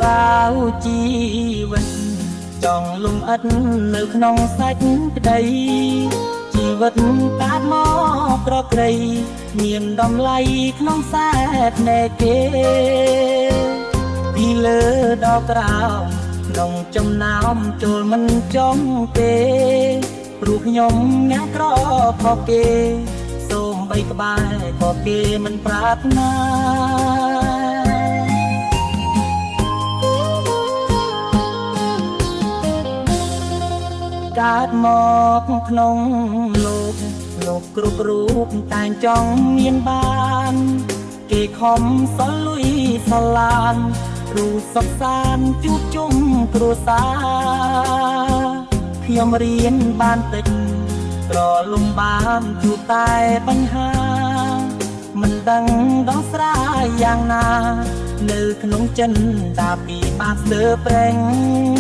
រ៉ាវជីវិតចង់លំអិតនៅក្នុងសាច់ក្តីជីវិតកាត់មកប្រក្រៃមានតម្លៃក្នុងខ្សែភ្នែកគេពីលើដល់ក្រោមក្នុងចំណោមចូលមិនចំទេព្រោះខ្ញុំអ្នកក្រខកគេសូមបីក្បែរក៏គេមិនប្រាថ្នាកើតមកក្នុងលោកគ្រប់រូបតែងចង់មានបានគេខំសល់លុយសល់ឡានគ្រូសិក្សាជួបជុំគ្រួសារខ្ញុំរៀនបានតិចក្រលំបានជួបតែបញ្ហាមិនដឹងដោះស្រាយយ៉ាងណានៅក្នុងចិនតាពីបាក់ស្ទើរប្រេង